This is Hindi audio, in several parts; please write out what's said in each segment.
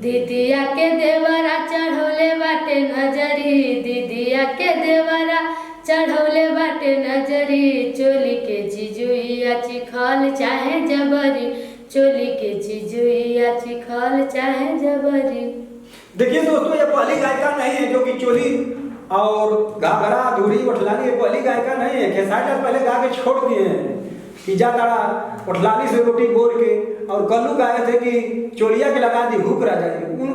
दीदिया के देवरा चढ़ौले बाटे नजरी, दीदिया के देवरा चढ़ौले बाटे नजरी, चोली के जीजुइया चिखल चाहे जबरी, चोली के जीजुइया चिखल चाहे जबरी। देखिए दोस्तों, ये पहली गायिका नहीं है जो कि चोली और घाघरा धूड़ी उठलानी, ये पहली गायिका नहीं है। खेसारी पहले गा के छोड़ दिए हैं कि जा तारा उठलानी से रोटी बोर के, और कल्लू गाए थे कि चोलिया के लगा दी हुक राजा जी।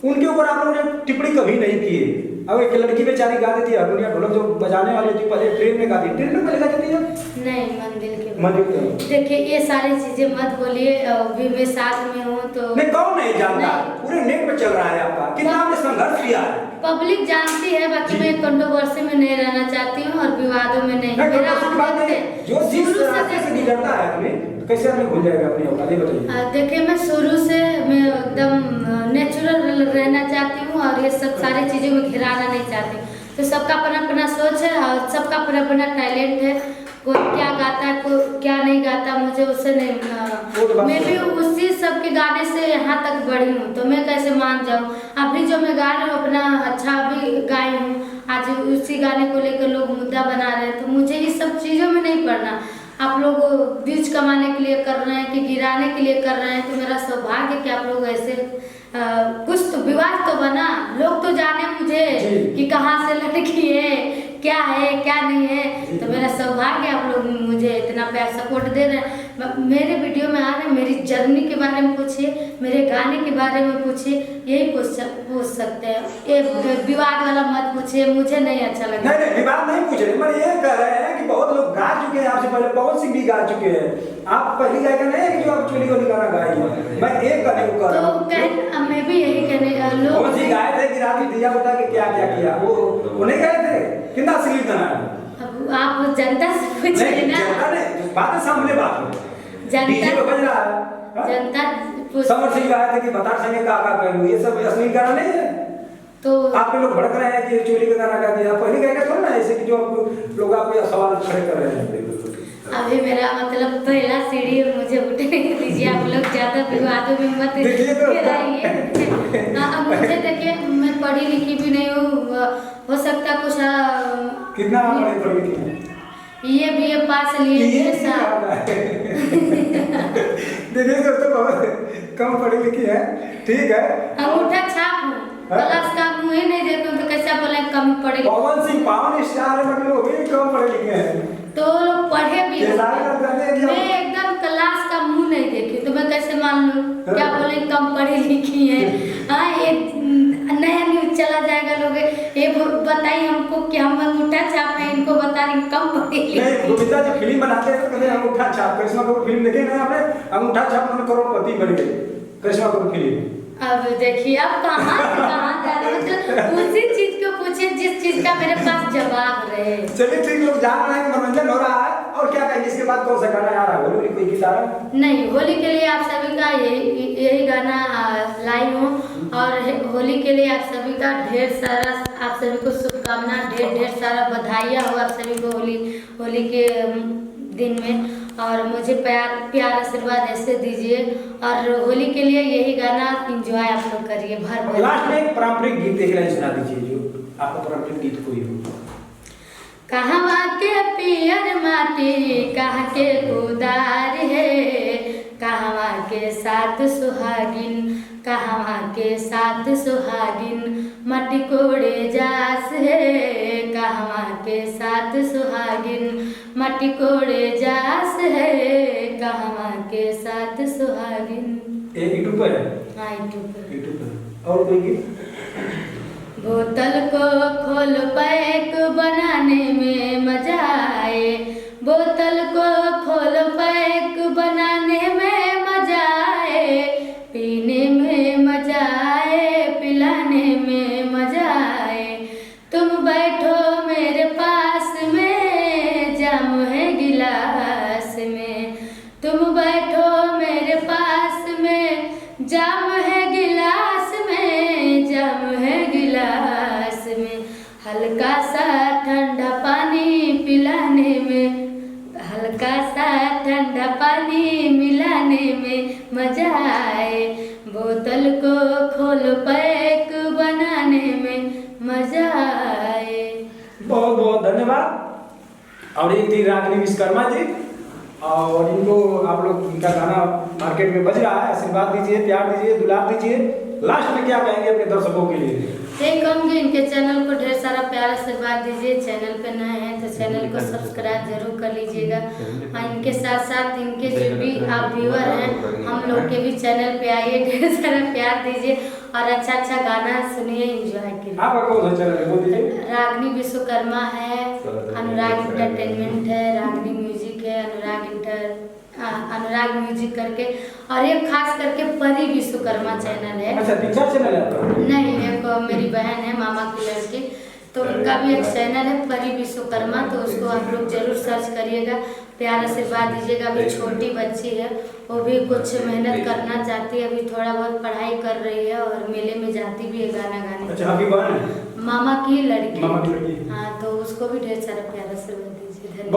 उनके ऊपर आप लोगों ने टिप्पणी कभी नहीं की है। अब एक लड़की बेचारी गा देती है हारमोनिया ढोलक जो बजाने वाली थी, पहले ट्रेन में गाती, ट्रेन में पहले गा देती है नहीं मंदिर के मंदिर। देखिए ये सारी चीजें मत बोलिए, अभी मैं साथ में हूँ तो मैं कौन नहीं जानता, पूरे नेट पे चल रहा है आपका, कितना आपने संघर्ष किया है। पब्लिक जानती है, बाकी मैं कंट्रोवर्सी में नहीं रहना चाहती हूँ और विवादों में नहीं। मेरा जो जिस रास्ते से गुजरता है आदमी कैसे आदमी भूल जाएगा अपनी औकात, ये बताइए। देखिए मैं शुरू से मैं एकदम नेचुरल रहना चाहती हूँ और ये सब सारी चीजें में घिराना नहीं चाहती। तो सबका अपना अपना सोच है और सबका अपना अपना टैलेंट है। कोई क्या गाता है, कोई क्या नहीं गाता, मुझे उससे नहीं, मैं भी उसी सब के गाने से यहाँ तक बढ़ी हूँ, तो मैं कैसे मान जाऊँ। अभी जो मैं गा रही हूँ अपना अच्छा भी गाई हूँ, आज उसी गाने को लेकर लोग मुद्दा बना रहे हैं, तो मुझे इस सब चीज़ों में नहीं पड़ना। आप लोग व्यूज कमाने के लिए कर रहे हैं कि गिराने के लिए कर रहे हैं, तो मेरा सौभाग्य कि आप लोग ऐसे कुछ तो विवाद तो बना, लोग तो जाने मुझे कि कहाँ से लड़की है, क्या है क्या नहीं है, तो मेरा सौभाग्य आप लोग मुझे इतना प्यार सपोर्ट दे रहे हैं। मेरे वीडियो में आ रहे हैं, मेरी जर्नी के बारे में पूछिए, मेरे गाने के बारे में पूछिए, यही पूछ सकते हैं। ये विवाद वाला मत पूछिए, मुझे नहीं अच्छा लगता। नहीं विवाद नहीं पूछ रहे, मैं ये कह रहे हैं कि बहुत लोग गा चुके हैं आपसे पहले, पवन सिंह भी गा चुके हैं, आप पहली गायिका नहीं है कि जो आप चोली वाली गाना गाई है। मैं एक गाने को कह रहा हूँ, मैं भी यही कहने लोग कौन सी गाए थे कि रात दिया बता के क्या क्या किया, वो नहीं गए थे, कितना असली गाना है। अब आप जनता से पूछिए ना, बात सामने बात है, डीजे पे बज रहा है, जनता समर सिंह गाए थे कि बता संगे का करूं, ये सब असली गाना नहीं है। तो आप लोग भड़क रहे हैं कि चोली का गाना गा दिया, पहले गायिका थोड़ा ना ऐसे कि जो लोग आपको सवाल खड़े कर रहे हैं। अभी मेरा मतलब पहला सीढ़ी मुझे उठने दीजिए, आप लोग ज्यादा विवादों में मत गिराइए। अब मुझे देखिए, मैं पढ़ी लिखी भी नहीं हूँ, हो सकता कुछ कितना पढ़ी लिखी है, ये भी पास लिए देखिए दोस्तों बहुत कम पढ़ी लिखी है, ठीक है। अंगूठा छाप हूँ, क्लास का मुँह ही नहीं देखूँ तो कैसे बोले कम पढ़े। पवन सिंह पावन स्टार मतलब वो भी कम पढ़े लिखे हैं, तो लोग पढ़े भी, मैं एकदम क्लास का मुंह नहीं देखी तो मैं कैसे मान लूं, क्या बोले कम पढ़ी लिखी है। हाँ ये नया न्यूज चला जाएगा, लोग ये बताइए हमको कि हम अंगूठा छाप है, इनको बता रही कम पढ़ी लिखी। नहीं गोविंदा जी फिल्म बनाते हैं तो कहते हैं अंगूठा छाप, करिश्मा कपूर फिल्म देखे ना आपने, अंगूठा छाप में करोड़पति बन गए करिश्मा कपूर फिल्म। अब देखिए अब कहाँ जा रहे, मतलब उसी चीज को पूछे जिस चीज का मेरे पास जवाब रहे। चलिए ठीक, लोग जान रहे हैं कि मनोरंजन हो रहा है, और क्या कहेंगे इसके बाद कौन सा गाना आ रहा है, होली कोई गीत आ रहा है? नहीं, होली के लिए आप सभी का यही गाना लाई हूँ, और होली के लिए आप सभी का ढेर सारा, आप सभी को शुभकामना, ढेर सारा बधाइयाँ हो आप सभी को होली के दिन में, और मुझे प्यार आशीर्वाद ऐसे दीजिए, और होली के लिए यही गाना एंजॉय आप लोग करिए भर। लास्ट में एक पारंपरिक गीत एक लाइन सुना दीजिए, जो आपका पारंपरिक गीत कोई हो। कहवा के पियर माटी कहाँ के उदार है, कहवा के साथ सुहागिन, कहवा के साथ सुहागिन, मटी कोड़े जास है, कहवा के साथ सुहागिन, मटी कोड़े जास है, कहवा के साथ सुहागिन। यूट्यूब पर है? हाँ यूट्यूब पर। और कोई गीत? बोतल को खोल पैक बनाने में मजा आए, बोतल को खोल पैक बनाने में मजा आए, पीने में मजा आए, पिलाने में मजा आए, तुम बैठो मेरे पास में, जाम है गिलास में, तुम बैठो मेरे पास में, जाम है गिलास में, जाम है गिलास में, हल्का सा ठंडा पानी पिलाने में, हल्का सा ठंडा पानी मिलाने में मजा आए, बोतल को खोल और एक थी रागिनी विश्वकर्मा जी, और इनको आप लोग, इनका गाना मार्केट में बज रहा है, आशीर्वाद दीजिए, प्यार दीजिए, दुलार दीजिए। लास्ट में क्या कहेंगे अपने दर्शकों के लिए? यही कहूँगी, इनके चैनल को ढेर सारा प्यार आशीर्वाद दीजिए। चैनल पे नए हैं तो चैनल को सब्सक्राइब जरूर कर लीजिएगा। और इनके साथ साथ इनके जो भी आप व्यूअर हैं, हम लोग के भी चैनल पे आइए, ढेर सारा प्यार दीजिए और अच्छा अच्छा गाना सुनिए, एंजॉय कीजिए। आपका कौन सा चैनल है बोल दीजिए? रागिनी विश्वकर्मा है, अनुराग इंटरटेनमेंट है, रागिनी म्यूजिक है, अनुराग म्यूजिक करके, और एक खास करके परी विश्वकर्मा चैनल है। अच्छा, 3-4 चैनल है आपका? नहीं, एक मेरी बहन है, मामा की लड़की, तो उनका भी एक चैनल है परी विश्वकर्मा, तो उसको आप लोग जरूर सर्च करिएगा, प्यार आशीर्वाद दीजिएगा। अभी छोटी बच्ची है, वो भी कुछ मेहनत करना चाहती है, अभी थोड़ा बहुत पढ़ाई कर रही है और मेले में जाती भी है गाना गाने। अच्छा, आपकी बहन है? मामा की लड़की। मामा की लड़की। हाँ, तो उसको भी ढेर सारा प्यार आशीर्वाद दीजिए। धन्यवाद।